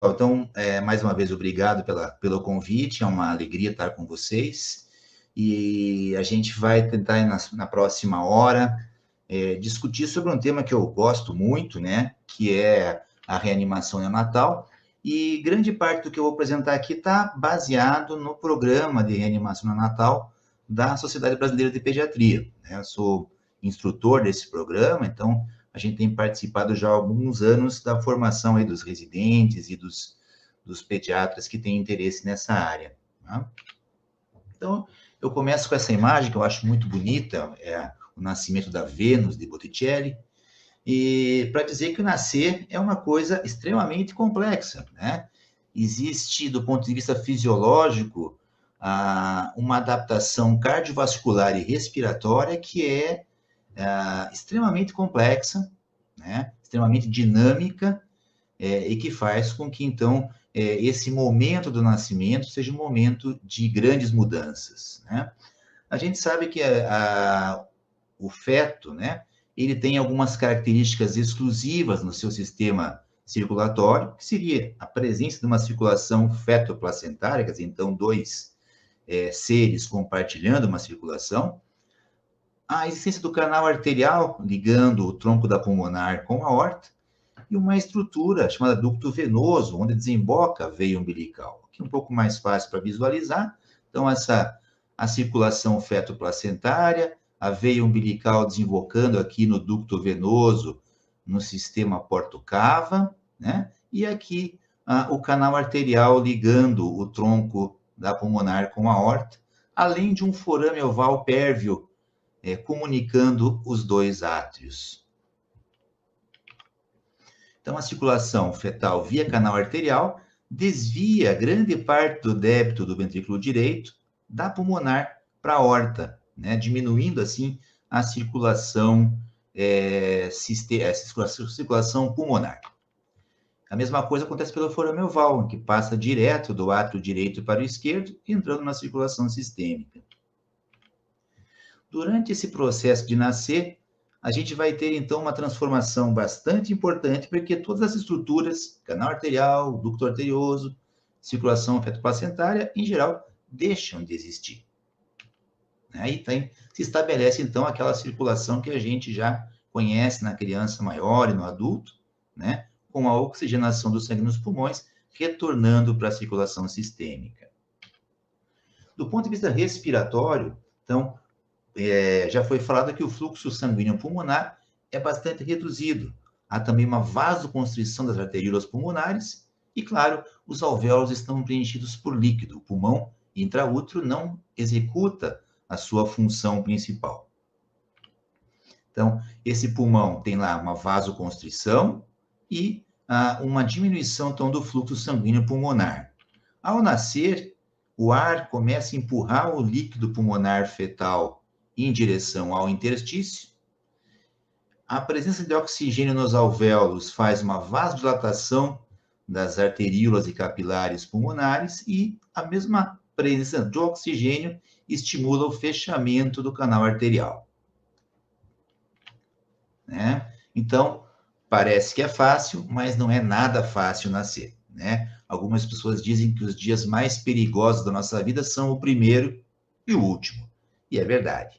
Então, mais uma vez, obrigado pelo convite, é uma alegria estar com vocês. E a gente vai tentar, na próxima hora, discutir sobre um tema que eu gosto muito, né? Que é a reanimação neonatal. E grande parte do que eu vou apresentar aqui está baseado no programa de reanimação neonatal da Sociedade Brasileira de Pediatria, né? Eu sou instrutor desse programa, então a gente tem participado já há alguns anos da formação aí dos residentes e dos pediatras que têm interesse nessa área. Tá? Então, eu começo com essa imagem que eu acho muito bonita, é o nascimento da Vênus, de Botticelli, e para dizer que o nascer é uma coisa extremamente complexa, né? Existe, do ponto de vista fisiológico, uma adaptação cardiovascular e respiratória que é extremamente complexa, né? Extremamente dinâmica, e que faz com que, então, esse momento do nascimento seja um momento de grandes mudanças, né? A gente sabe que o feto, né, ele tem algumas características exclusivas no seu sistema circulatório, que seria a presença de uma circulação fetoplacentária, quer dizer, então, dois seres compartilhando uma circulação, a existência do canal arterial ligando o tronco da pulmonar com a aorta, e uma estrutura chamada ducto venoso, onde desemboca a veia umbilical. Aqui é um pouco mais fácil para visualizar. Então, a circulação fetoplacentária, a veia umbilical desembocando aqui no ducto venoso, no sistema porto-cava, né? E aqui o canal arterial ligando o tronco da pulmonar com a aorta, além de um forame oval pérvio comunicando os dois átrios. Então, a circulação fetal via canal arterial desvia grande parte do débito do ventrículo direito da pulmonar para a aorta, né? Diminuindo, assim, a circulação, circulação pulmonar. A mesma coisa acontece pelo forame oval, que passa direto do átrio direito para o esquerdo, entrando na circulação sistêmica. Durante esse processo de nascer, a gente vai ter, então, uma transformação bastante importante, porque todas as estruturas, canal arterial, ducto arterioso, circulação fetoplacentária, em geral, deixam de existir. Aí se estabelece, então, aquela circulação que a gente já conhece na criança maior e no adulto, né, com a oxigenação do sangue nos pulmões, retornando para a circulação sistêmica. Do ponto de vista respiratório, então, já foi falado que o fluxo sanguíneo pulmonar é bastante reduzido. Há também uma vasoconstrição das arteríolas pulmonares e, claro, os alvéolos estão preenchidos por líquido. O pulmão intraútero não executa a sua função principal. Então, esse pulmão tem lá uma vasoconstrição e uma diminuição, então, do fluxo sanguíneo pulmonar. Ao nascer, o ar começa a empurrar o líquido pulmonar fetal em direção ao interstício. A presença de oxigênio nos alvéolos faz uma vasodilatação das arteríolas e capilares pulmonares e a mesma presença do oxigênio estimula o fechamento do canal arterial. Né? Então, parece que é fácil, mas não é nada fácil nascer. Né? Algumas pessoas dizem que os dias mais perigosos da nossa vida são o primeiro e o último. E é verdade.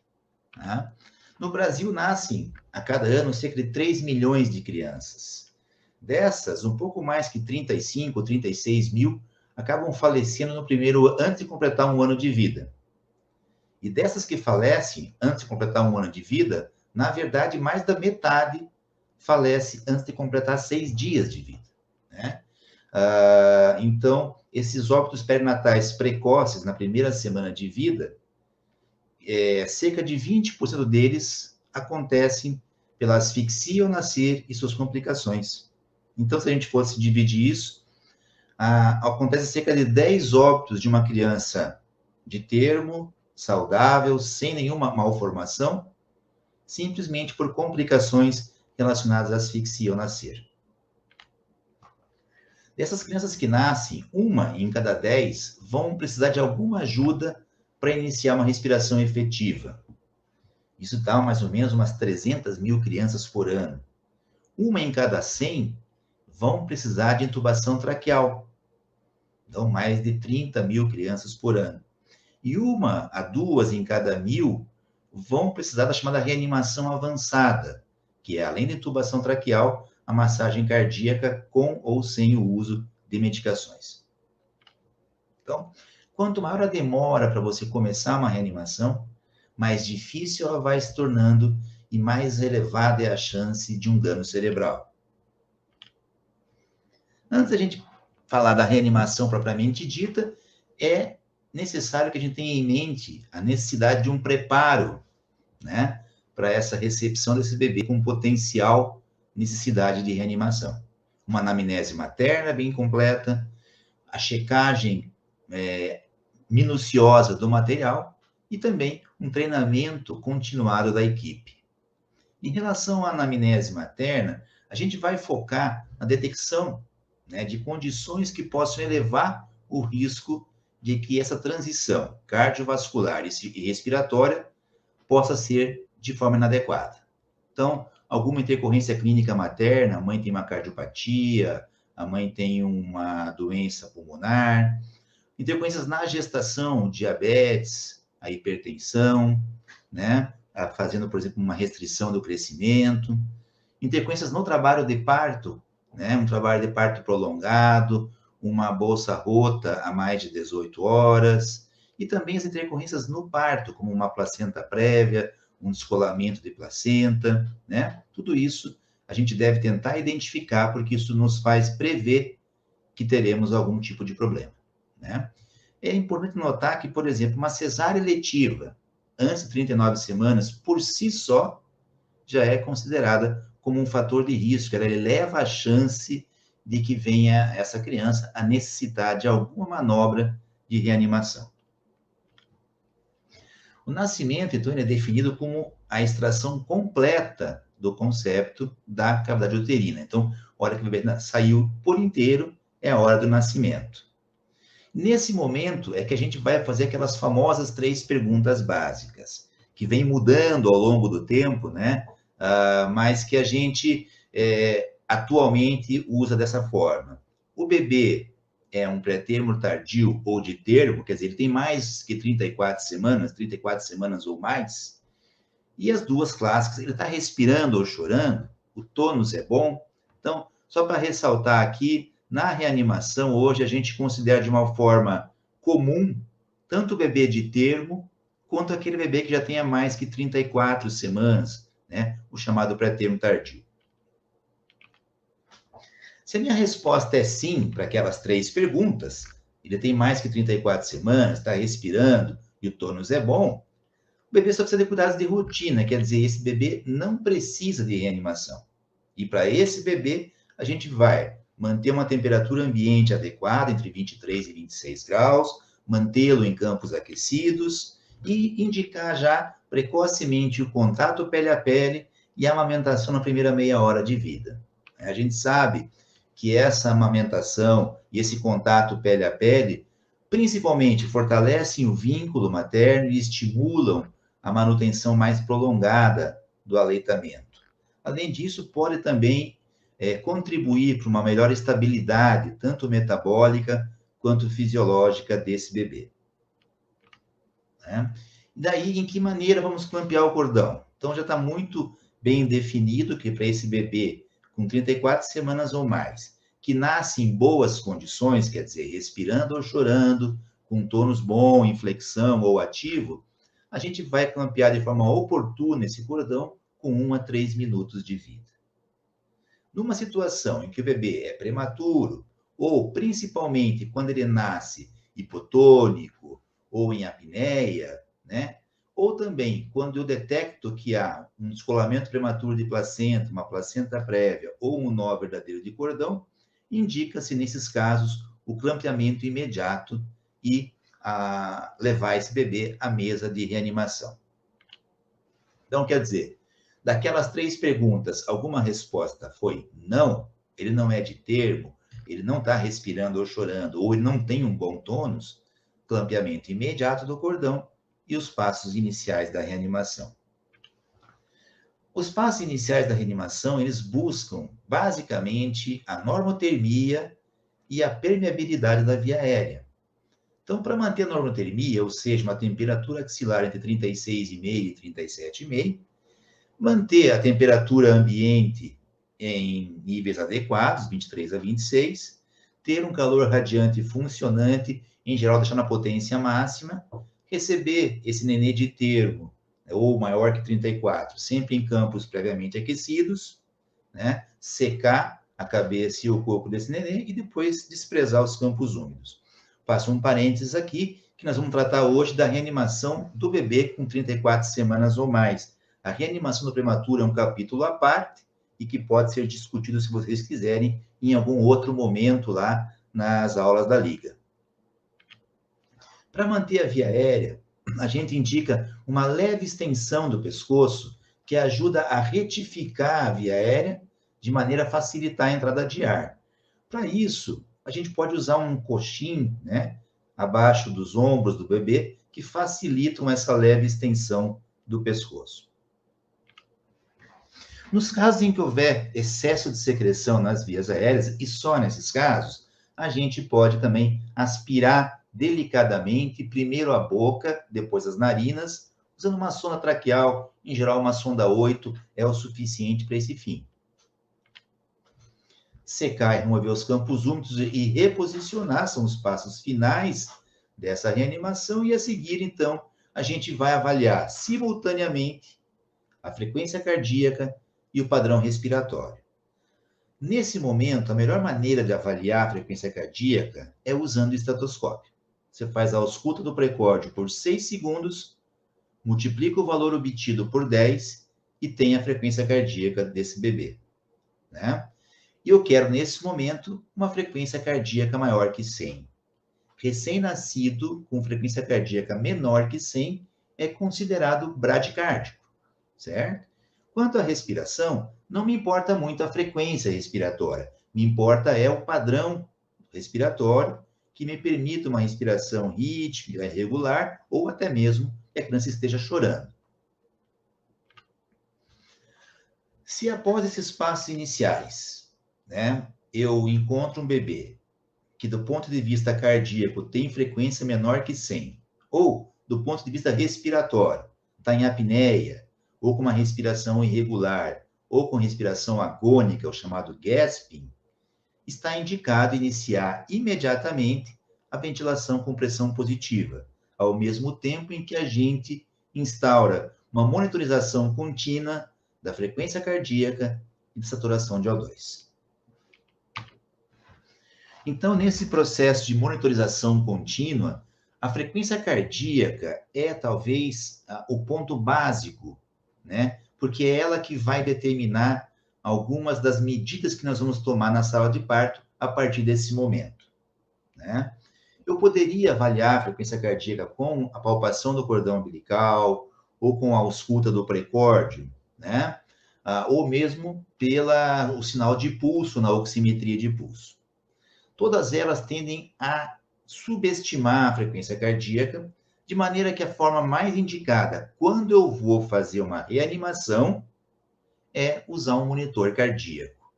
Tá? No Brasil, nascem a cada ano cerca de 3 milhões de crianças. Dessas, um pouco mais que 35 ou 36 mil acabam falecendo no primeiro, antes de completar um ano de vida. E dessas que falecem antes de completar um ano de vida, na verdade, mais da metade falece antes de completar 6 dias de vida. Né? Então, esses óbitos perinatais precoces na primeira semana de vida, cerca de 20% deles acontecem pela asfixia ao nascer e suas complicações. Então, se a gente fosse dividir isso, acontece cerca de 10 óbitos de uma criança de termo, saudável, sem nenhuma malformação, simplesmente por complicações relacionadas à asfixia ao nascer. Dessas crianças que nascem, 1 em cada 10 vão precisar de alguma ajuda para iniciar uma respiração efetiva. Isso dá mais ou menos umas 300 mil crianças por ano. 1 em cada 100 vão precisar de intubação traqueal. Então, mais de 30 mil crianças por ano. E 1 a 2 em cada 1.000 vão precisar da chamada reanimação avançada, que é, além da intubação traqueal, a massagem cardíaca com ou sem o uso de medicações. Então, quanto maior a demora para você começar uma reanimação, mais difícil ela vai se tornando e mais elevada é a chance de um dano cerebral. Antes da gente falar da reanimação propriamente dita, é necessário que a gente tenha em mente a necessidade de um preparo, né, para essa recepção desse bebê com potencial necessidade de reanimação. Uma anamnese materna bem completa, a checagem minuciosa do material e também um treinamento continuado da equipe. Em relação à anamnese materna, a gente vai focar na detecção, né, de condições que possam elevar o risco de que essa transição cardiovascular e respiratória possa ser de forma inadequada. Então, alguma intercorrência clínica materna, a mãe tem uma cardiopatia, a mãe tem uma doença pulmonar, intercorrências na gestação, diabetes, a hipertensão, né, fazendo, por exemplo, uma restrição do crescimento, intercorrências no trabalho de parto, né, um trabalho de parto prolongado, uma bolsa rota a mais de 18 horas, e também as intercorrências no parto, como uma placenta prévia, um descolamento de placenta, né? Tudo isso a gente deve tentar identificar, porque isso nos faz prever que teremos algum tipo de problema, né? É importante notar que, por exemplo, uma cesárea eletiva antes de 39 semanas, por si só, já é considerada como um fator de risco, ela eleva a chance de que venha essa criança a necessitar de alguma manobra de reanimação. O nascimento, então, é definido como a extração completa do concepto da cavidade uterina. Então, a hora que o bebê saiu por inteiro é a hora do nascimento. Nesse momento é que a gente vai fazer aquelas famosas 3 perguntas básicas, que vem mudando ao longo do tempo, né? Mas que a gente atualmente usa dessa forma. O bebê é um pré-termo tardio ou de termo, quer dizer, ele tem mais que 34 semanas ou mais, e as duas clássicas, ele está respirando ou chorando, o tônus é bom. Então, só para ressaltar aqui, na reanimação, hoje a gente considera de uma forma comum, tanto o bebê de termo, quanto aquele bebê que já tenha mais que 34 semanas, né? O chamado pré-termo tardio. Se a minha resposta é sim para aquelas 3 perguntas, ele tem mais que 34 semanas, está respirando e o tônus é bom, o bebê só precisa de cuidados de rotina, quer dizer, esse bebê não precisa de reanimação. E para esse bebê, a gente vai manter uma temperatura ambiente adequada, entre 23 e 26 graus, mantê-lo em campos aquecidos e indicar já precocemente o contato pele a pele e a amamentação na primeira meia hora de vida. A gente sabe que essa amamentação e esse contato pele a pele, principalmente, fortalecem o vínculo materno e estimulam a manutenção mais prolongada do aleitamento. Além disso, pode também contribuir para uma melhor estabilidade, tanto metabólica quanto fisiológica desse bebê. Né? E daí, em que maneira vamos clampear o cordão? Então, já está muito bem definido que para esse bebê com 34 semanas ou mais, que nasce em boas condições, quer dizer, respirando ou chorando, com tônus bom, inflexão ou ativo, a gente vai clampear de forma oportuna esse cordão com 1 a 3 minutos de vida. Numa situação em que o bebê é prematuro, ou principalmente quando ele nasce hipotônico ou em apneia, né? Ou também quando eu detecto que há um descolamento prematuro de placenta, uma placenta prévia ou um nó verdadeiro de cordão, indica-se, nesses casos, o clampeamento imediato e levar esse bebê à mesa de reanimação. Então, quer dizer, daquelas 3 perguntas, alguma resposta foi não, ele não é de termo, ele não está respirando ou chorando, ou ele não tem um bom tônus, clampeamento imediato do cordão e os passos iniciais da reanimação. Os passos iniciais da reanimação, eles buscam, basicamente, a normotermia e a permeabilidade da via aérea. Então, para manter a normotermia, ou seja, uma temperatura axilar entre 36,5 e 37,5, manter a temperatura ambiente em níveis adequados, 23 a 26, ter um calor radiante funcionante, em geral deixando a potência máxima, receber esse nenê de termo, ou maior que 34, sempre em campos previamente aquecidos, né? Secar a cabeça e o corpo desse nenê e depois desprezar os campos úmidos. Faço um parênteses aqui, que nós vamos tratar hoje da reanimação do bebê com 34 semanas ou mais. A reanimação do prematuro é um capítulo à parte e que pode ser discutido, se vocês quiserem, em algum outro momento lá nas aulas da Liga. Para manter a via aérea, a gente indica uma leve extensão do pescoço que ajuda a retificar a via aérea de maneira a facilitar a entrada de ar. Para isso, a gente pode usar um coxim, né, abaixo dos ombros do bebê, que facilitam essa leve extensão do pescoço. Nos casos em que houver excesso de secreção nas vias aéreas, e só nesses casos, a gente pode também aspirar delicadamente, primeiro a boca, depois as narinas, usando uma sonda traqueal, em geral uma sonda 8 é o suficiente para esse fim. Secar e remover os campos úmidos e reposicionar são os passos finais dessa reanimação, e a seguir, então, a gente vai avaliar simultaneamente a frequência cardíaca e o padrão respiratório. Nesse momento, a melhor maneira de avaliar a frequência cardíaca é usando o estetoscópio. Você faz a ausculta do precórdio por 6 segundos, multiplica o valor obtido por 10 e tem a frequência cardíaca desse bebê, né? E eu quero, nesse momento, uma frequência cardíaca maior que 100. Recém-nascido com frequência cardíaca menor que 100 é considerado bradicárdico, certo? Quanto à respiração, não me importa muito a frequência respiratória, me importa é o padrão respiratório que me permita uma respiração rítmica, irregular, ou até mesmo que a criança esteja chorando. Se após esses passos iniciais, né, eu encontro um bebê que do ponto de vista cardíaco tem frequência menor que 100, ou do ponto de vista respiratório, está em apneia, ou com uma respiração irregular, ou com respiração agônica, o chamado gasping, está indicado iniciar imediatamente a ventilação com pressão positiva, ao mesmo tempo em que a gente instaura uma monitorização contínua da frequência cardíaca e de saturação de O2. Então, nesse processo de monitorização contínua, a frequência cardíaca é talvez o ponto básico, né? Porque é ela que vai determinar algumas das medidas que nós vamos tomar na sala de parto a partir desse momento, né? Eu poderia avaliar a frequência cardíaca com a palpação do cordão umbilical ou com a ausculta do precórdio, né? Ou mesmo o sinal de pulso na oximetria de pulso. Todas elas tendem a subestimar a frequência cardíaca, de maneira que a forma mais indicada, quando eu vou fazer uma reanimação, é usar um monitor cardíaco,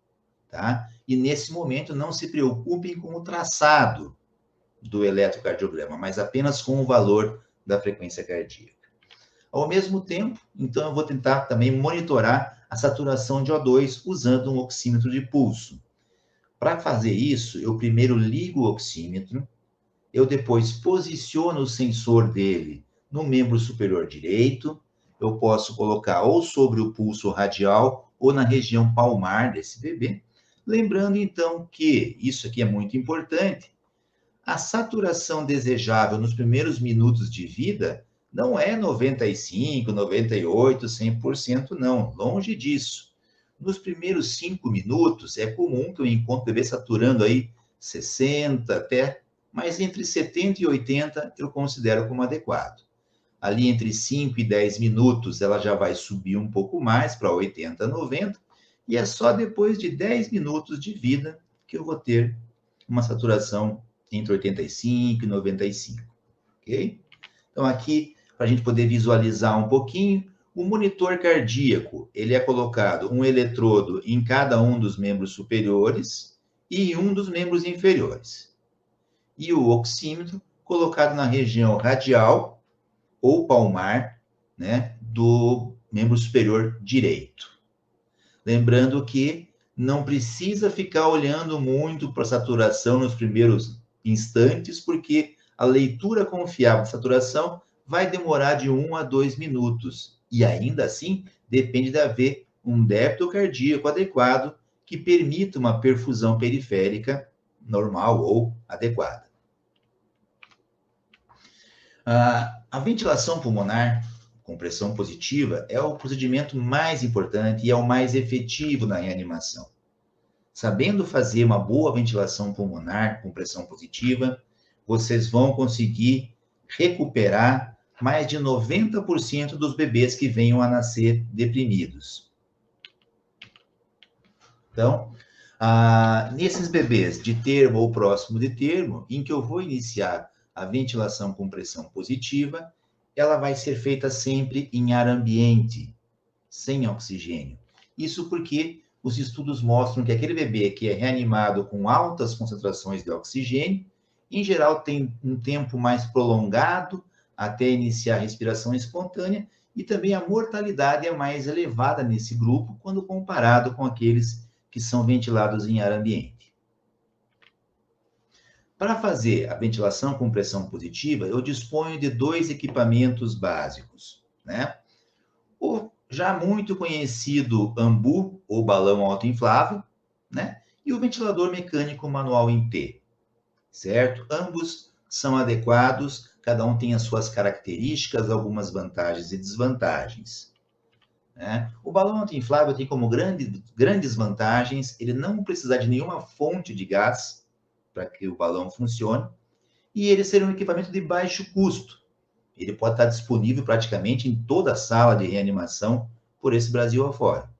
tá? E nesse momento não se preocupem com o traçado do eletrocardiograma, mas apenas com o valor da frequência cardíaca. Ao mesmo tempo, então eu vou tentar também monitorar a saturação de O2 usando um oxímetro de pulso. Para fazer isso, eu primeiro ligo o oxímetro, eu depois posiciono o sensor dele no membro superior direito, eu posso colocar ou sobre o pulso radial ou na região palmar desse bebê. Lembrando, então, que isso aqui é muito importante, a saturação desejável nos primeiros minutos de vida não é 95, 98, 100%, não, longe disso. Nos primeiros 5 minutos, é comum que eu encontre o bebê saturando aí 60 até, mas entre 70 e 80 eu considero como adequado. Ali entre 5 e 10 minutos ela já vai subir um pouco mais para 80, 90, e é só depois de 10 minutos de vida que eu vou ter uma saturação entre 85 e 95, ok? Então aqui, para a gente poder visualizar um pouquinho, O monitor cardíaco, ele é colocado um eletrodo em cada um dos membros superiores e em um dos membros inferiores. E o oxímetro colocado na região radial ou palmar, né, do membro superior direito. Lembrando que não precisa ficar olhando muito para a saturação nos primeiros instantes, porque a leitura confiável de saturação vai demorar de 1 a 2 minutos. E ainda assim, depende de haver um débito cardíaco adequado que permita uma perfusão periférica normal ou adequada. A ventilação pulmonar com pressão positiva é o procedimento mais importante e é o mais efetivo na reanimação. Sabendo fazer uma boa ventilação pulmonar com pressão positiva, vocês vão conseguir recuperar mais de 90% dos bebês que venham a nascer deprimidos. Então, nesses bebês de termo ou próximo de termo, em que eu vou iniciar a ventilação com pressão positiva, ela vai ser feita sempre em ar ambiente, sem oxigênio. Isso porque os estudos mostram que aquele bebê que é reanimado com altas concentrações de oxigênio, em geral tem um tempo mais prolongado até iniciar a respiração espontânea e também a mortalidade é mais elevada nesse grupo quando comparado com aqueles que são ventilados em ar ambiente. Para fazer a ventilação com pressão positiva, eu disponho de 2 equipamentos básicos, né? O já muito conhecido AMBU, ou balão autoinflável, né? E o ventilador mecânico manual em T, certo? Ambos são adequados, cada um tem as suas características, algumas vantagens e desvantagens, né? O balão autoinflável tem como grandes vantagens ele não precisar de nenhuma fonte de gás para que o balão funcione, e ele ser um equipamento de baixo custo. Ele pode estar disponível praticamente em toda a sala de reanimação por esse Brasil afora.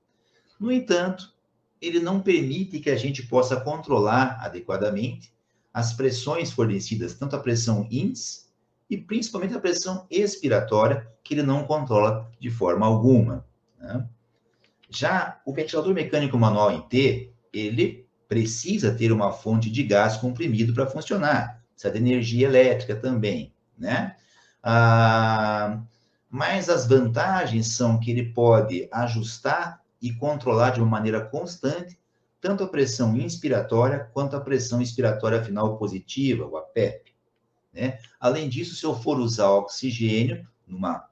No entanto, ele não permite que a gente possa controlar adequadamente as pressões fornecidas, tanto a pressão ins e principalmente a pressão expiratória, que ele não controla de forma alguma, né? Já o ventilador mecânico manual em T, ele precisa ter uma fonte de gás comprimido para funcionar, precisa de energia elétrica também, né? Mas as vantagens são que ele pode ajustar e controlar de uma maneira constante tanto a pressão inspiratória quanto a pressão expiratória final positiva, o APEP, né? Além disso, se eu for usar oxigênio,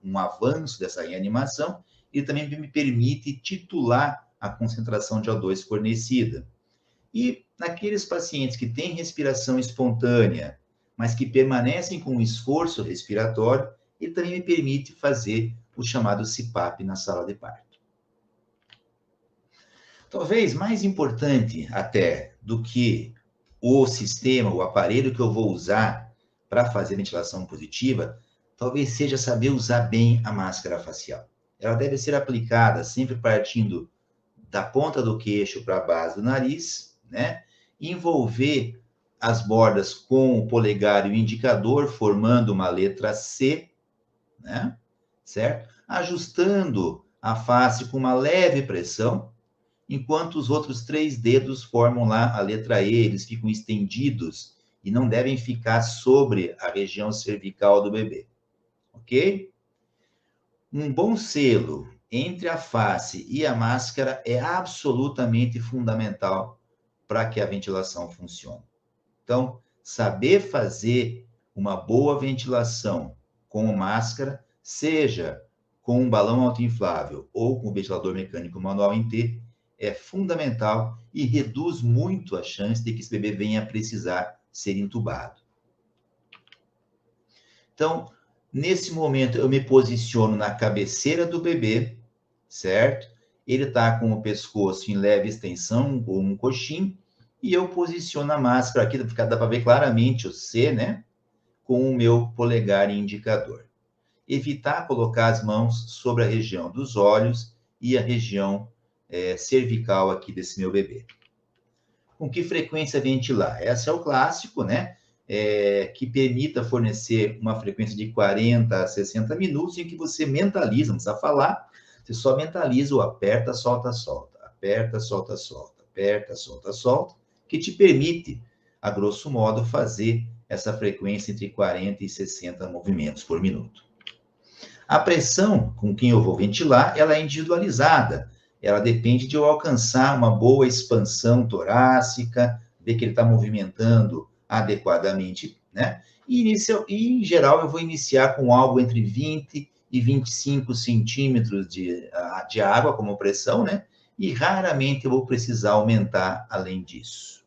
um avanço dessa reanimação, ele também me permite titular a concentração de O2 fornecida. E naqueles pacientes que têm respiração espontânea, mas que permanecem com um esforço respiratório, ele também me permite fazer o chamado CPAP na sala de parto. Talvez mais importante até do que o sistema, o aparelho que eu vou usar para fazer ventilação positiva, talvez seja saber usar bem a máscara facial. Ela deve ser aplicada sempre partindo da ponta do queixo para a base do nariz, né? Envolver as bordas com o polegar e o indicador, formando uma letra C, né? Certo? Ajustando a face com uma leve pressão, enquanto os outros 3 dedos formam lá a letra E, eles ficam estendidos e não devem ficar sobre a região cervical do bebê, ok? Um bom selo entre a face e a máscara é absolutamente fundamental para que a ventilação funcione. Então, saber fazer uma boa ventilação com máscara, seja com um balão autoinflável ou com o ventilador mecânico manual em T, é fundamental e reduz muito a chance de que esse bebê venha a precisar ser entubado. Então, nesse momento, eu me posiciono na cabeceira do bebê, certo? Ele está com o pescoço em leve extensão, ou um coxim, e eu posiciono a máscara aqui, dá para ver claramente o C, né? Com o meu polegar e indicador. Evitar colocar as mãos sobre a região dos olhos e a região cervical aqui desse meu bebê. Com que frequência ventilar? Esse é o clássico, né? Que permita fornecer uma frequência de 40 a 60 minutos em que você mentaliza, não precisa falar, Você só mentaliza o aperta, solta, solta, aperta, solta, solta, aperta, solta, solta, que te permite, a grosso modo, fazer essa frequência entre 40 e 60 movimentos por minuto. A pressão com quem eu vou ventilar, ela é individualizada. Ela depende de eu alcançar uma boa expansão torácica, ver que ele está movimentando adequadamente, né? E, em geral, eu vou iniciar com algo entre 20 e 25 centímetros de água como pressão, né? E raramente eu vou precisar aumentar além disso.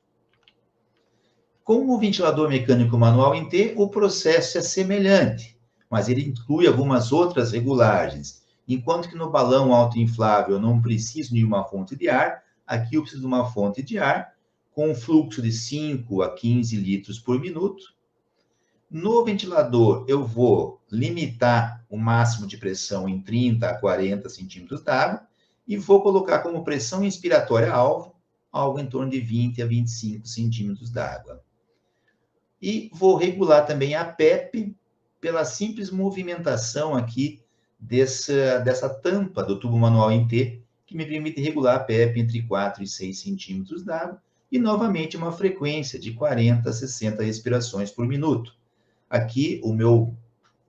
Com o ventilador mecânico manual em T, o processo é semelhante, mas ele inclui algumas outras regulagens. Enquanto que no balão autoinflável eu não preciso de uma fonte de ar, aqui eu preciso de uma fonte de ar com um fluxo de 5 a 15 litros por minuto. No ventilador, eu vou limitar o máximo de pressão em 30 a 40 centímetros d'água e vou colocar como pressão inspiratória alvo algo em torno de 20 a 25 centímetros d'água. E vou regular também a PEP pela simples movimentação aqui dessa tampa do tubo manual em T, que me permite regular a PEP entre 4 e 6 centímetros d'água, e novamente uma frequência de 40 a 60 respirações por minuto. Aqui o meu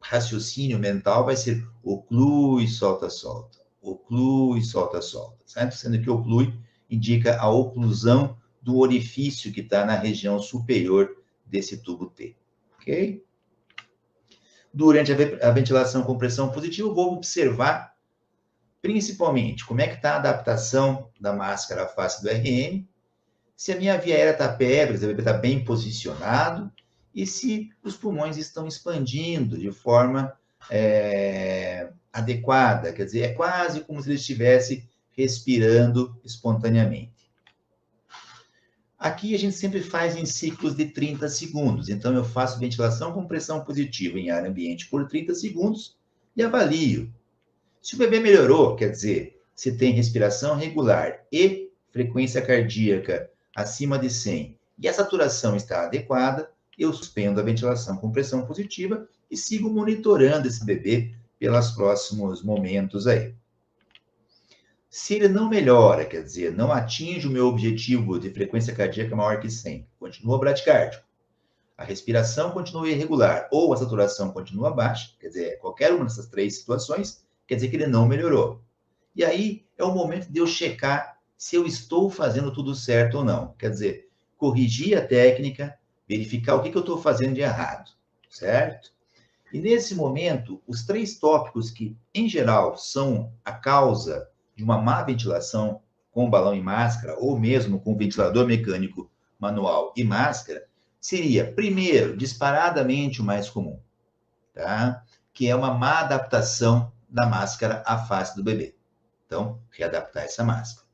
raciocínio mental vai ser oclui, solta, solta, oclui, solta, solta, certo? Sendo que oclui indica a oclusão do orifício que está na região superior desse tubo T, ok? Durante a ventilação com pressão positiva, eu vou observar principalmente como é que está a adaptação da máscara à face do RM, se a minha via aérea está aberta, se o bebê está bem posicionado, e se os pulmões estão expandindo de forma adequada, quer dizer, é quase como se ele estivesse respirando espontaneamente. Aqui a gente sempre faz em ciclos de 30 segundos, então eu faço ventilação com pressão positiva em ar ambiente por 30 segundos e avalio. Se o bebê melhorou, quer dizer, se tem respiração regular e frequência cardíaca acima de 100 e a saturação está adequada, eu suspendo a ventilação com pressão positiva e sigo monitorando esse bebê pelos próximos momentos aí. Se ele não melhora, quer dizer, não atinge o meu objetivo de frequência cardíaca maior que 100, continua bradicárdico, a respiração continua irregular ou a saturação continua baixa, quer dizer, qualquer uma dessas três situações, quer dizer que ele não melhorou. E aí é o momento de eu checar se eu estou fazendo tudo certo ou não. Quer dizer, corrigir a técnica, verificar o que eu estou fazendo de errado, certo? E nesse momento, os três tópicos que, em geral, são a causa de uma má ventilação com balão e máscara, ou mesmo com ventilador mecânico manual e máscara, seria, primeiro, disparadamente o mais comum, tá? Que é uma má adaptação da máscara à face do bebê. Então, readaptar essa máscara.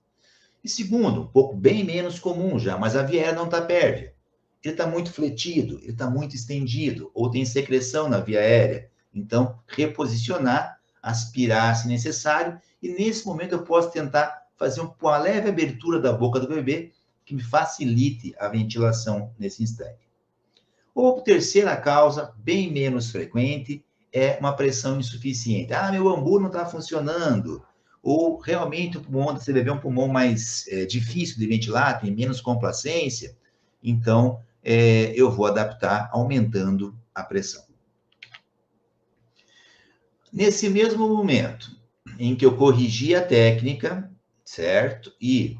E segundo, um pouco bem menos comum já, mas a via aérea não está pérvia. Ele está muito fletido, ele está muito estendido, ou tem secreção na via aérea. Então, reposicionar, aspirar se necessário, e nesse momento eu posso tentar fazer uma leve abertura da boca do bebê, que me facilite a ventilação nesse instante. Ou terceira causa, bem menos frequente, é uma pressão insuficiente. Ah, meu ambu não está funcionando. Ou realmente o pulmão desse bebê é um pulmão mais difícil de ventilar, tem menos complacência. Então, eu vou adaptar aumentando a pressão. Nesse mesmo momento em que eu corrigi a técnica, certo? E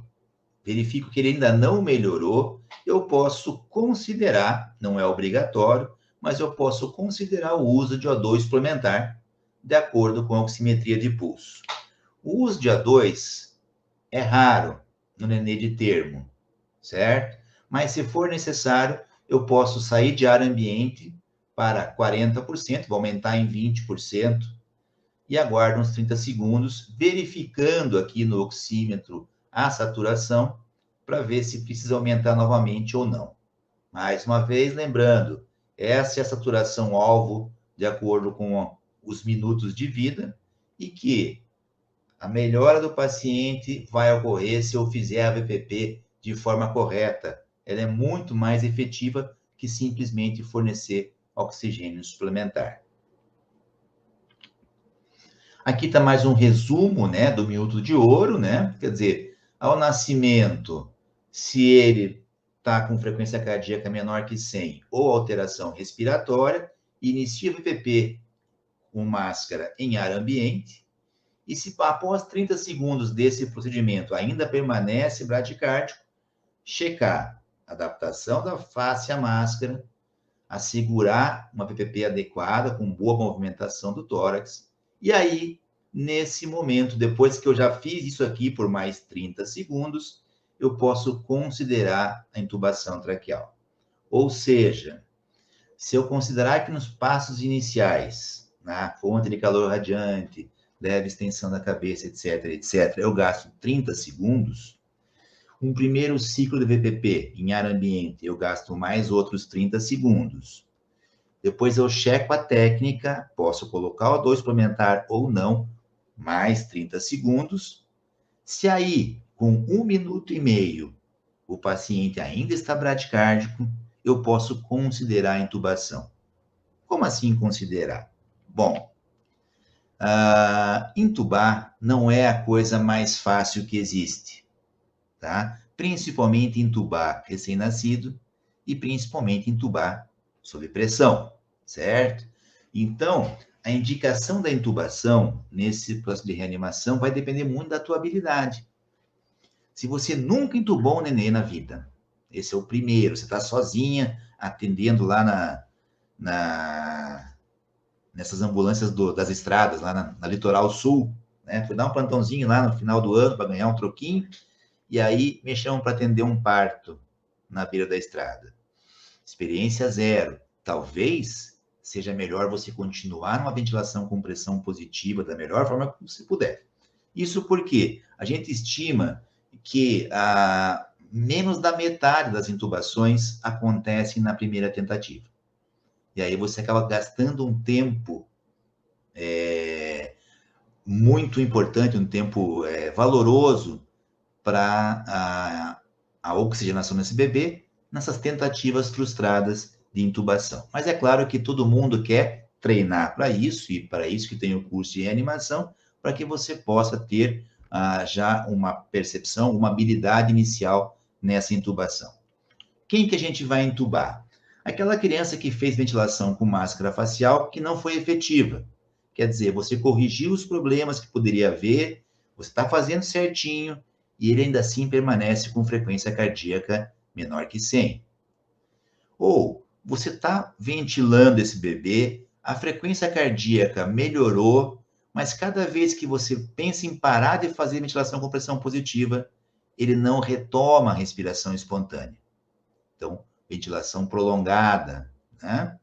verifico que ele ainda não melhorou, eu posso considerar, não é obrigatório, mas eu posso considerar o uso de O2 suplementar, de acordo com a oximetria de pulso. O uso de O2 é raro no nenê de termo, certo? Mas se for necessário, eu posso sair de ar ambiente para 40%, vou aumentar em 20%, e aguardo uns 30 segundos, verificando aqui no oxímetro a saturação, para ver se precisa aumentar novamente ou não. Mais uma vez, lembrando, essa é a saturação alvo de acordo com os minutos de vida, e que a melhora do paciente vai ocorrer se eu fizer a VPP de forma correta. Ela é muito mais efetiva que simplesmente fornecer oxigênio suplementar. Aqui está mais um resumo, né, do minuto de ouro, né? Quer dizer, ao nascimento, se ele está com frequência cardíaca menor que 100 ou alteração respiratória, inicia o VPP com máscara em ar ambiente, e se após 30 segundos desse procedimento ainda permanece bradicárdico, checar a adaptação da face à máscara, assegurar uma PPP adequada, com boa movimentação do tórax, e aí, nesse momento, depois que eu já fiz isso aqui por mais 30 segundos, eu posso considerar a intubação traqueal. Ou seja, se eu considerar que nos passos iniciais, na fonte de calor radiante, leve extensão da cabeça, etc., eu gasto 30 segundos, um primeiro ciclo de VPP em ar ambiente, eu gasto mais outros 30 segundos. Depois eu checo a técnica, posso colocar o O2 suplementar ou não, mais 30 segundos. Se aí, com 1 minuto e meio, o paciente ainda está bradicárdico, eu posso considerar a intubação. Como assim considerar? Bom, intubar não é a coisa mais fácil que existe, tá? Principalmente intubar recém-nascido e principalmente intubar sob pressão, certo? Então, a indicação da intubação nesse processo de reanimação vai depender muito da tua habilidade. Se você nunca intubou um nenê na vida, esse é o primeiro, você está sozinha atendendo lá nessas ambulâncias das estradas, lá na Litoral Sul, né? Foi dar um plantãozinho lá no final do ano para ganhar um troquinho, e aí me chamam para atender um parto na beira da estrada. Experiência zero. Talvez seja melhor você continuar numa ventilação com pressão positiva da melhor forma que você puder. Isso porque a gente estima que menos da metade das intubações acontecem na primeira tentativa. E aí você acaba gastando um tempo muito importante, um tempo valoroso para a oxigenação desse bebê nessas tentativas frustradas de intubação. Mas é claro que todo mundo quer treinar para isso, e para isso que tem o curso de reanimação, para que você possa ter já uma percepção, uma habilidade inicial nessa intubação. Quem que a gente vai intubar? Aquela criança que fez ventilação com máscara facial que não foi efetiva. Quer dizer, você corrigiu os problemas que poderia haver, você está fazendo certinho, e ele ainda assim permanece com frequência cardíaca menor que 100. Ou você está ventilando esse bebê, a frequência cardíaca melhorou, mas cada vez que você pensa em parar de fazer ventilação com pressão positiva, ele não retoma a respiração espontânea. Então, ventilação prolongada, né?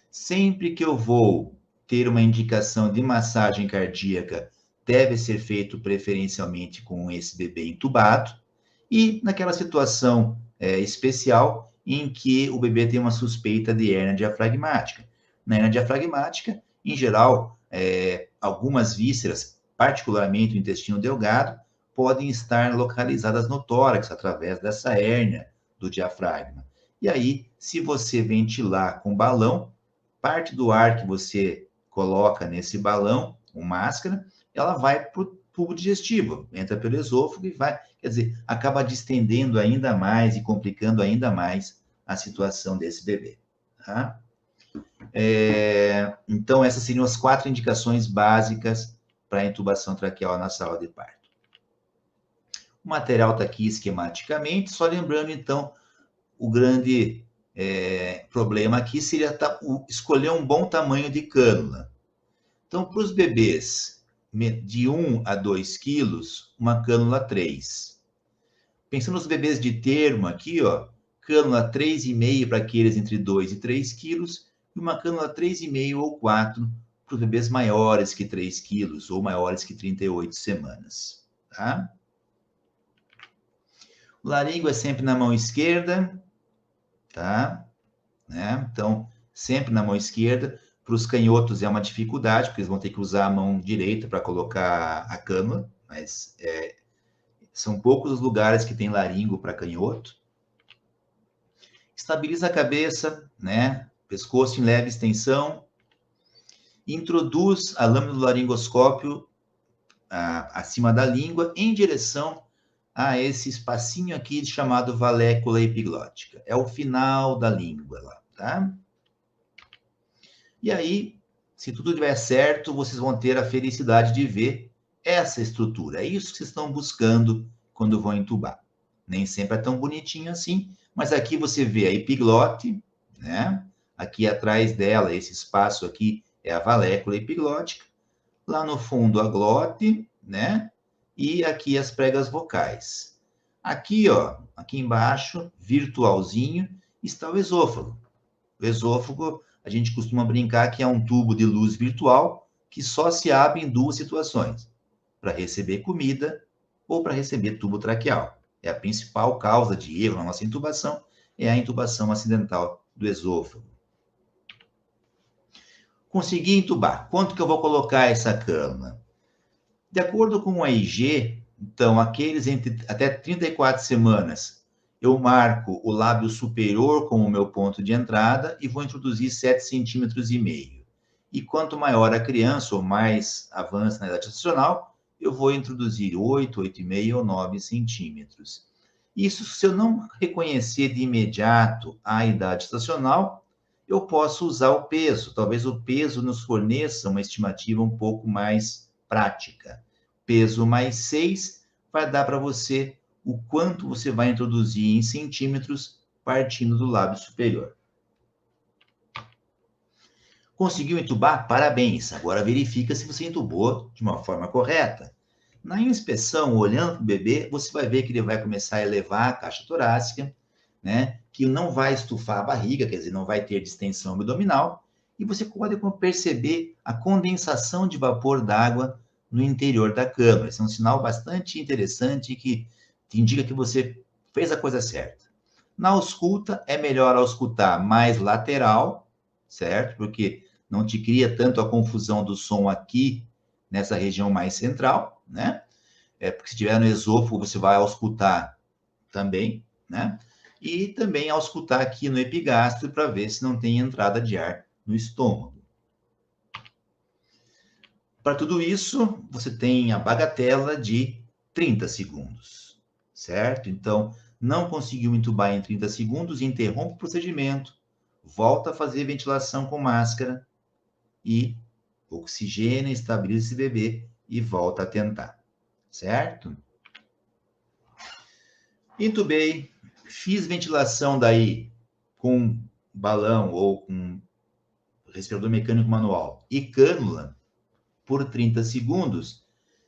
Sempre que eu vou ter uma indicação de massagem cardíaca, deve ser feito preferencialmente com esse bebê intubado, e naquela situação especial em que o bebê tem uma suspeita de hérnia diafragmática. Na hérnia diafragmática, em geral, algumas vísceras, particularmente o intestino delgado, podem estar localizadas no tórax através dessa hérnia do diafragma. E aí, se você ventilar com balão, parte do ar que você coloca nesse balão, com máscara, ela vai para o tubo digestivo, entra pelo esôfago e vai, quer dizer, acaba distendendo ainda mais e complicando ainda mais a situação desse bebê. Tá? Então, essas seriam as 4 indicações básicas para a intubação traqueal na sala de parto. O material está aqui esquematicamente, só lembrando, então, o grande problema aqui seria escolher um bom tamanho de cânula. Então, para os bebês de 1 a 2 quilos, uma cânula 3. Pensando nos bebês de termo aqui, ó, cânula 3,5 para aqueles entre 2 e 3 quilos, e uma cânula 3,5 ou 4 para os bebês maiores que 3 quilos ou maiores que 38 semanas. Tá? O laríngeo é sempre na mão esquerda, tá? Né? Então, sempre na mão esquerda. Para os canhotos é uma dificuldade, porque eles vão ter que usar a mão direita para colocar a cânula, mas são poucos os lugares que tem laringo para canhoto. Estabiliza a cabeça, né? Pescoço em leve extensão. introduz a lâmina do laringoscópio acima da língua em direção a esse espacinho aqui chamado valécula epiglótica. É o final da língua lá, tá? E aí, se tudo estiver certo, vocês vão ter a felicidade de ver essa estrutura. É isso que vocês estão buscando quando vão entubar. Nem sempre é tão bonitinho assim, mas aqui você vê a epiglote, né? Aqui atrás dela, esse espaço aqui é a valécula epiglótica. Lá no fundo, a glote, né? E aqui as pregas vocais. Aqui, ó, aqui embaixo, virtualzinho, está o esôfago. O esôfago, a gente costuma brincar que é um tubo de luz virtual que só se abre em duas situações: para receber comida ou para receber tubo traqueal. É a principal causa de erro na nossa intubação, é a intubação acidental do esôfago. Consegui intubar. Quanto que eu vou colocar essa cânula? De acordo com o AIG, então, aqueles até 34 semanas, eu marco o lábio superior como o meu ponto de entrada e vou introduzir 7,5 centímetros. E quanto maior a criança, ou mais avança na idade gestacional, eu vou introduzir 8, 8,5 ou 9 centímetros. Isso, se eu não reconhecer de imediato a idade gestacional, eu posso usar o peso. Talvez o peso nos forneça uma estimativa um pouco mais prática. Peso mais 6 vai dar para você o quanto você vai introduzir em centímetros partindo do lábio superior. Conseguiu entubar? Parabéns! Agora verifica se você entubou de uma forma correta. Na inspeção, olhando para o bebê, você vai ver que ele vai começar a elevar a caixa torácica, né? Que não vai estufar a barriga, quer dizer, não vai ter distensão abdominal, e você pode perceber a condensação de vapor d'água no interior da câmara. Esse é um sinal bastante interessante que te indica que você fez a coisa certa. Na ausculta, é melhor auscultar mais lateral, certo? Porque não te cria tanto a confusão do som aqui, nessa região mais central, né? Porque se tiver no esôfago, você vai auscultar também, né? E também auscultar aqui no epigastro para ver se não tem entrada de ar no estômago. Para tudo isso, você tem a bagatela de 30 segundos, certo? Então, não conseguiu entubar em 30 segundos, interrompe o procedimento, volta a fazer ventilação com máscara e oxigênio, estabiliza esse bebê e volta a tentar, certo? Intubei, fiz ventilação daí com balão ou com respirador mecânico manual e cânula por 30 segundos.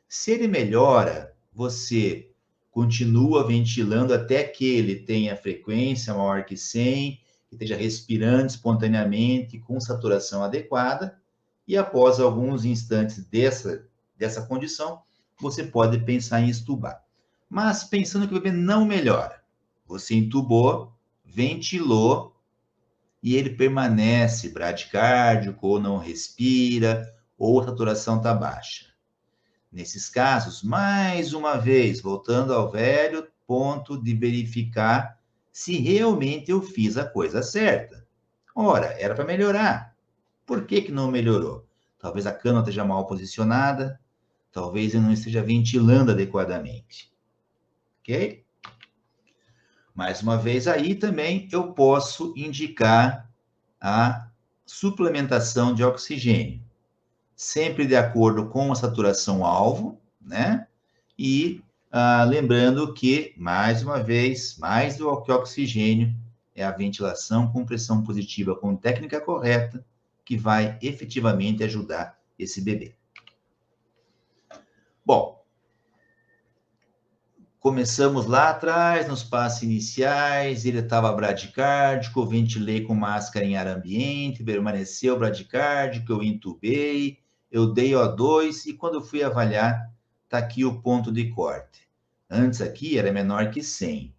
Se ele melhora, você continua ventilando até que ele tenha frequência maior que 100, que esteja respirando espontaneamente com saturação adequada, e após alguns instantes dessa condição, você pode pensar em extubar. Mas pensando que o bebê não melhora, você entubou, ventilou, e ele permanece bradicárdico, ou não respira, ou a saturação está baixa. Nesses casos, mais uma vez, voltando ao velho ponto de verificar se realmente eu fiz a coisa certa. Ora, era para melhorar. Por que não melhorou? Talvez a cânula esteja mal posicionada, talvez eu não esteja ventilando adequadamente. Ok? Mais uma vez, aí também eu posso indicar a suplementação de oxigênio, sempre de acordo com a saturação alvo, né? E lembrando que, mais uma vez, mais do que oxigênio, é a ventilação com pressão positiva com técnica correta que vai efetivamente ajudar esse bebê. Bom, começamos lá atrás, nos passos iniciais, ele estava bradicárdico, eu ventilei com máscara em ar ambiente, permaneceu bradicárdico, eu intubei, eu dei O2 e quando eu fui avaliar, está aqui o ponto de corte. Antes aqui era menor que 100.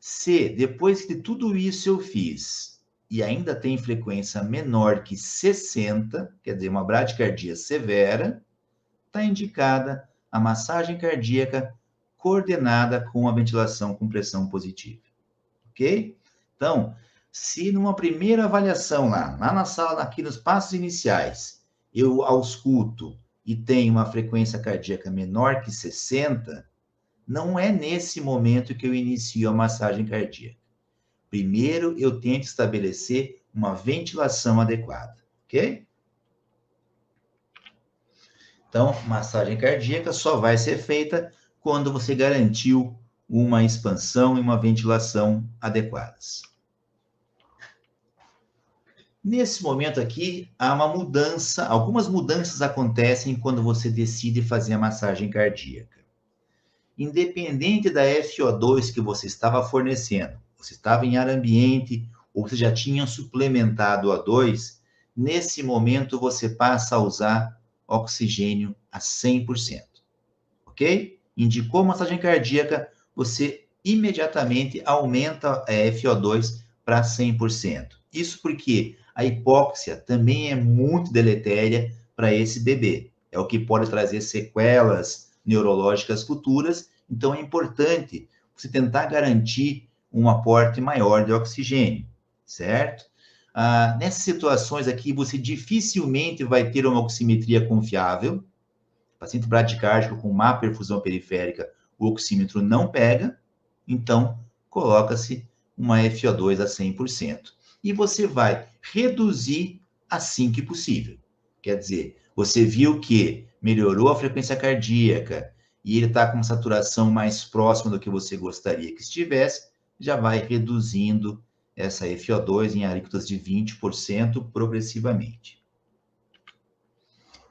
Se depois de tudo isso eu fiz e ainda tem frequência menor que 60, quer dizer, uma bradicardia severa, está indicada a massagem cardíaca coordenada com a ventilação com pressão positiva, ok? Então, se numa primeira avaliação lá na sala, aqui nos passos iniciais, eu ausculto e tenho uma frequência cardíaca menor que 60, não é nesse momento que eu inicio a massagem cardíaca. Primeiro, eu tento estabelecer uma ventilação adequada, ok? Então, massagem cardíaca só vai ser feita quando você garantiu uma expansão e uma ventilação adequadas. Nesse momento aqui, há uma mudança, algumas mudanças acontecem quando você decide fazer a massagem cardíaca. Independente da FO2 que você estava fornecendo, você estava em ar ambiente ou você já tinha suplementado O2, nesse momento você passa a usar oxigênio a 100%, ok? Indicou massagem cardíaca, você imediatamente aumenta a FO2 para 100%. Isso porque a hipóxia também é muito deletéria para esse bebê. É o que pode trazer sequelas neurológicas futuras, então é importante você tentar garantir um aporte maior de oxigênio, certo? Nessas situações aqui, você dificilmente vai ter uma oximetria confiável. Paciente bradicárdico com má perfusão periférica, o oxímetro não pega, então coloca-se uma FO2 a 100%. E você vai reduzir assim que possível. Quer dizer, você viu que melhorou a frequência cardíaca e ele está com uma saturação mais próxima do que você gostaria que estivesse, já vai reduzindo essa FO2 em alíquotas de 20% progressivamente.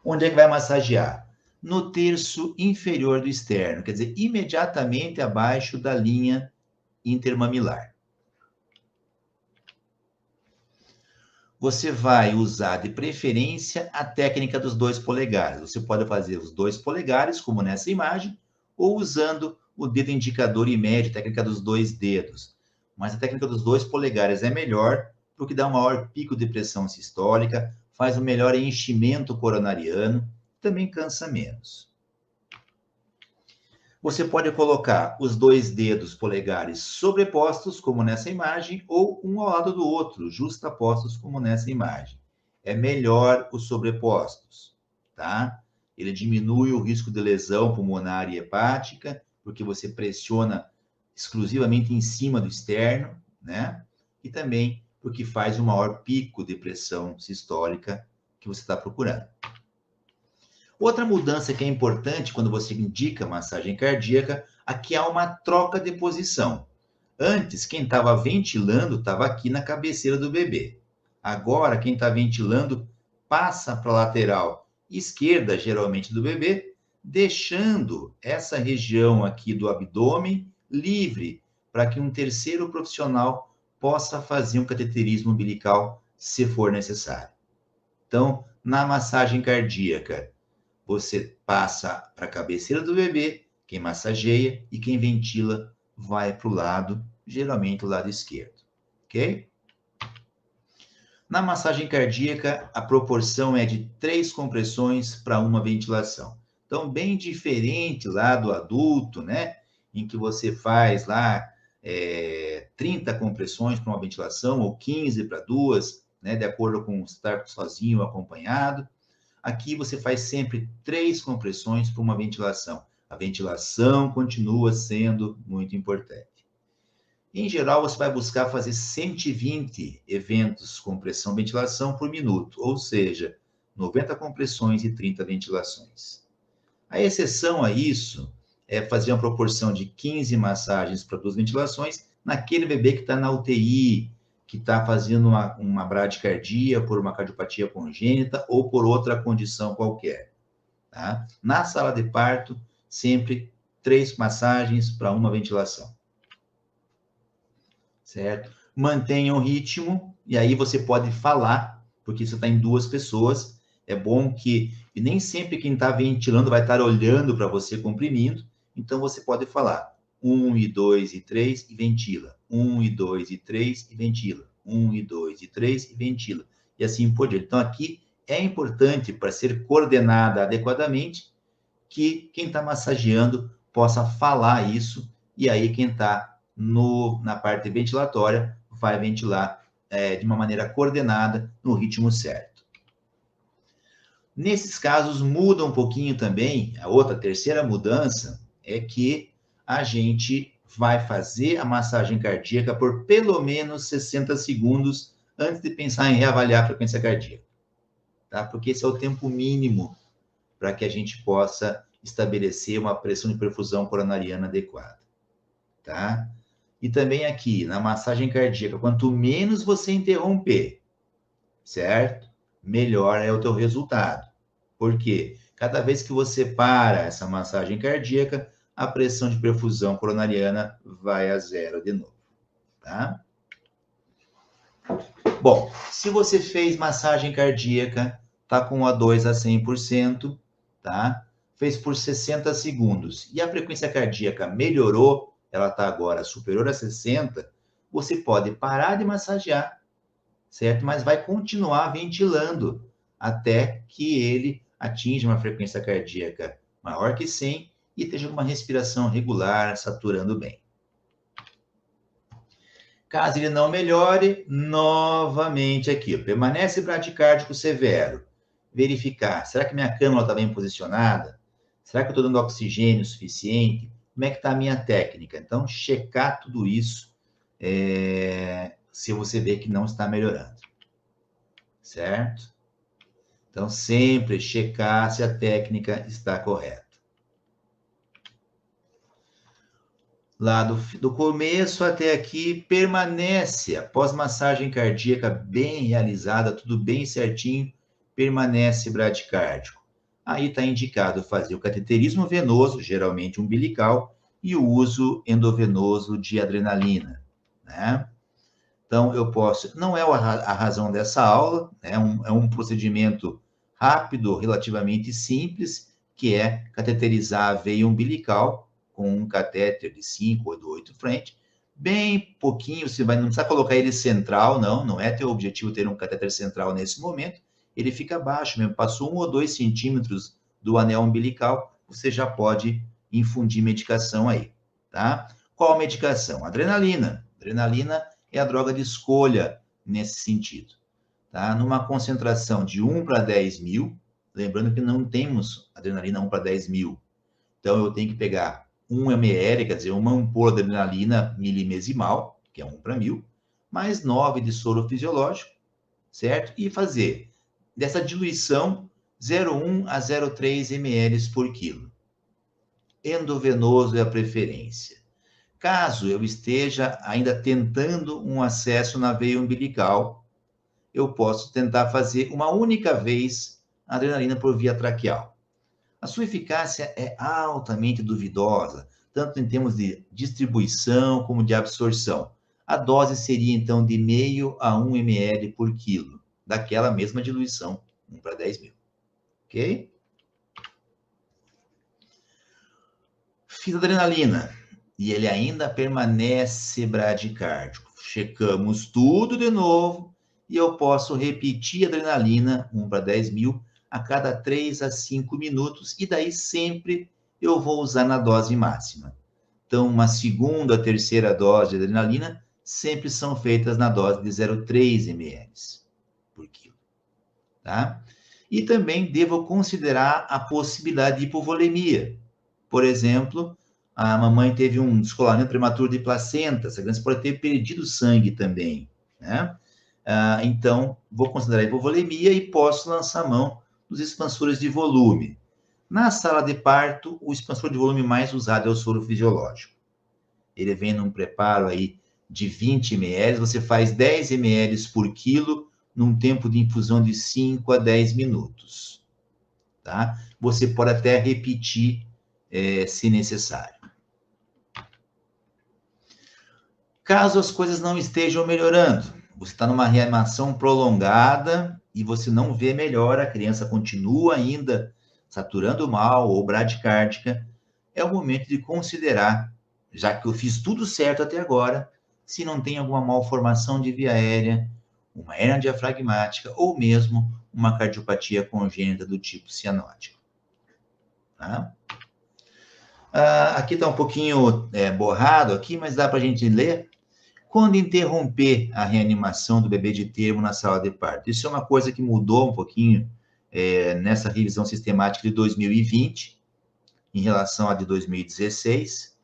Onde é que vai massagear? No terço inferior do externo, quer dizer, imediatamente abaixo da linha intermamilar. Você vai usar de preferência a técnica dos 2 polegares. Você pode fazer os 2 polegares, como nessa imagem, ou usando o dedo indicador e médio, técnica dos 2 dedos. Mas a técnica dos 2 polegares é melhor, porque dá um maior pico de pressão sistólica, faz um melhor enchimento coronariano, também cansa menos. Você pode colocar os 2 dedos polegares sobrepostos, como nessa imagem, ou um ao lado do outro, justapostos, como nessa imagem. É melhor os sobrepostos, tá? Ele diminui o risco de lesão pulmonar e hepática, porque você pressiona exclusivamente em cima do externo, né? E também porque faz um maior pico de pressão sistólica que você está procurando. Outra mudança que é importante quando você indica massagem cardíaca, aqui há uma troca de posição. Antes, quem estava ventilando estava aqui na cabeceira do bebê. Agora, quem está ventilando passa para a lateral esquerda, geralmente, do bebê, deixando essa região aqui do abdômen livre para que um terceiro profissional possa fazer um cateterismo umbilical se for necessário. Então, na massagem cardíaca, você passa para a cabeceira do bebê, quem massageia e quem ventila vai para o lado, geralmente o lado esquerdo, ok? Na massagem cardíaca, a proporção é de 3 compressões para uma ventilação. Então, bem diferente lá do adulto, né? Em que você faz lá 30 compressões para uma ventilação ou 15 para 2, né? De acordo com estar sozinho ou acompanhado. Aqui você faz sempre 3 compressões para uma ventilação. A ventilação continua sendo muito importante. Em geral, você vai buscar fazer 120 eventos compressão ventilação por minuto, ou seja, 90 compressões e 30 ventilações. A exceção a isso é fazer uma proporção de 15 massagens para 2 ventilações naquele bebê que está na UTI, que está fazendo uma bradicardia por uma cardiopatia congênita ou por outra condição qualquer. Tá? Na sala de parto, sempre 3 massagens para uma ventilação. Certo? Mantenha o ritmo, e aí você pode falar, porque você está em 2 pessoas. É bom que e nem sempre quem está ventilando vai estar olhando para você comprimindo, então você pode falar 1 e 2 e 3 e ventila. 1 e 2 e 3 e ventila. 1 e 2 e 3 e ventila. E assim por diante. Então, aqui é importante, para ser coordenada adequadamente, que quem está massageando possa falar isso, e aí quem está na parte ventilatória vai ventilar de uma maneira coordenada, no ritmo certo. Nesses casos, muda um pouquinho também. A outra, terceira mudança, é que a gente vai fazer a massagem cardíaca por pelo menos 60 segundos antes de pensar em reavaliar a frequência cardíaca, tá? Porque esse é o tempo mínimo para que a gente possa estabelecer uma pressão de perfusão coronariana adequada, tá? E também aqui, na massagem cardíaca, quanto menos você interromper, certo? Melhor é o teu resultado. Por quê? Cada vez que você para essa massagem cardíaca, a pressão de perfusão coronariana vai a zero de novo, tá? Bom, se você fez massagem cardíaca, tá com O2 a 100%, tá? Fez por 60 segundos e a frequência cardíaca melhorou, ela está agora superior a 60, você pode parar de massagear, certo? Mas vai continuar ventilando até que ele atinja uma frequência cardíaca maior que 100 e esteja com uma respiração regular, saturando bem. Caso ele não melhore, novamente aqui, permanece bradicárdico severo. Verificar, será que minha cânula está bem posicionada? Será que eu estou dando oxigênio suficiente? Como é que está a minha técnica? Então, checar tudo isso se você vê que não está melhorando, certo? Então, sempre checar se a técnica está correta. Lá do começo até aqui, permanece, após massagem cardíaca bem realizada, tudo bem certinho, permanece bradicárdico. Aí está indicado fazer o cateterismo venoso, geralmente umbilical, e o uso endovenoso de adrenalina, né? Então, eu posso... Não é a razão dessa aula, né? É um procedimento rápido, relativamente simples, que é cateterizar a veia umbilical, com um catéter de 5 ou de 8 frente, bem pouquinho, você não precisa colocar ele central, não é teu objetivo ter um catéter central nesse momento, ele fica baixo mesmo, passou 1 ou 2 centímetros do anel umbilical, você já pode infundir medicação aí, tá? Qual medicação? Adrenalina. Adrenalina é a droga de escolha nesse sentido, tá? Numa concentração de 1 para 10 mil, lembrando que não temos adrenalina 1 para 10 mil, então eu tenho que pegar 1 ml, quer dizer, uma ampola de adrenalina milimesimal, que é 1 para 1000, mais 9 de soro fisiológico, certo? E fazer dessa diluição 0,1 a 0,3 ml por quilo. Endovenoso é a preferência. Caso eu esteja ainda tentando um acesso na veia umbilical, eu posso tentar fazer uma única vez a adrenalina por via traqueal. A sua eficácia é altamente duvidosa, tanto em termos de distribuição como de absorção. A dose seria, então, de 0,5 a 1 ml por quilo, daquela mesma diluição, 1 para 10 mil. Ok? Fiz adrenalina e ele ainda permanece bradicárdico. Checamos tudo de novo e eu posso repetir a adrenalina, 1 para 10 mil, a cada 3 a 5 minutos, e daí sempre eu vou usar na dose máxima. Então, uma segunda, terceira dose de adrenalina sempre são feitas na dose de 0,3 ml por quilo, tá? E também devo considerar a possibilidade de hipovolemia. Por exemplo, a mamãe teve um descolamento prematuro de placenta, essa criança pode ter perdido sangue também, né? Então, vou considerar a hipovolemia e posso lançar mão dos expansores de volume. Na sala de parto, o expansor de volume mais usado é o soro fisiológico. Ele vem num preparo aí de 20 ml, você faz 10 ml por quilo num tempo de infusão de 5 a 10 minutos, tá? Você pode até repetir se necessário. Caso as coisas não estejam melhorando, você está numa reanimação prolongada e você não vê melhora, a criança continua ainda saturando mal ou bradicárdica, é o momento de considerar, já que eu fiz tudo certo até agora, se não tem alguma malformação de via aérea, uma hérnia diafragmática ou mesmo uma cardiopatia congênita do tipo cianótico. Tá? Aqui está um pouquinho borrado aqui, mas dá para a gente ler. Quando interromper a reanimação do bebê de termo na sala de parto? Isso é uma coisa que mudou um pouquinho nessa revisão sistemática de 2020, em relação à de 2016.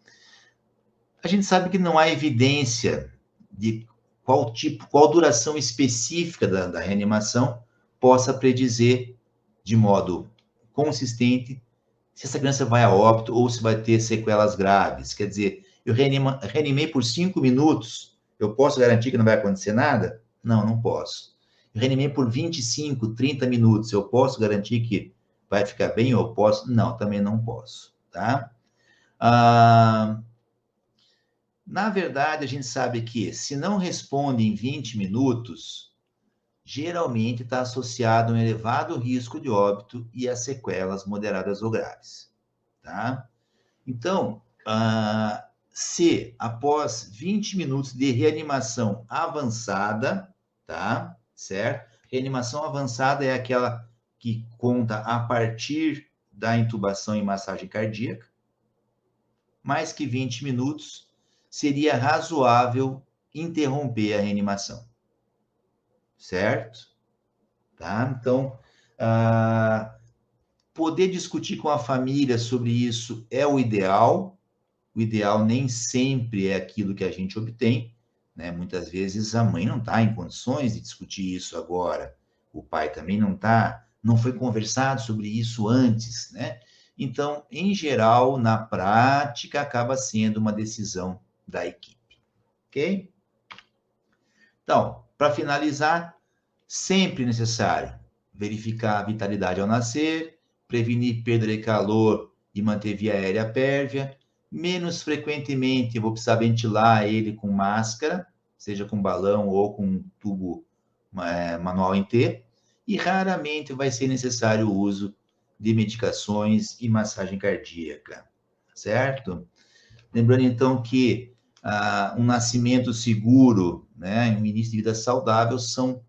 A gente sabe que não há evidência de qual duração específica da reanimação possa predizer de modo consistente se essa criança vai a óbito ou se vai ter sequelas graves. Quer dizer, eu reanimei por 5 minutos, eu posso garantir que não vai acontecer nada? Não, não posso. Eu reanimei por 25, 30 minutos, eu posso garantir que vai ficar bem ou posso? Não, também não posso, tá? Na verdade, a gente sabe que se não responde em 20 minutos, geralmente está associado a um elevado risco de óbito e a sequelas moderadas ou graves, tá? Então, se após 20 minutos de reanimação avançada, tá? Certo? Reanimação avançada é aquela que conta a partir da intubação e massagem cardíaca. Mais que 20 minutos, seria razoável interromper a reanimação. Certo? Tá? Então, poder discutir com a família sobre isso é o ideal. O ideal nem sempre é aquilo que a gente obtém, né? Muitas vezes a mãe não está em condições de discutir isso agora, o pai também não está, não foi conversado sobre isso antes, né? Então, em geral, na prática, acaba sendo uma decisão da equipe, ok? Então, para finalizar, sempre necessário verificar a vitalidade ao nascer, prevenir perda de calor e manter via aérea pérvia. Menos frequentemente, eu vou precisar ventilar ele com máscara, seja com balão ou com um tubo manual em T, e raramente vai ser necessário o uso de medicações e massagem cardíaca, certo? Lembrando, então, que um nascimento seguro, né, um início de vida saudável são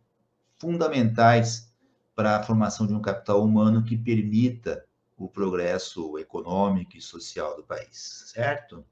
fundamentais para a formação de um capital humano que permita o progresso econômico e social do país, certo?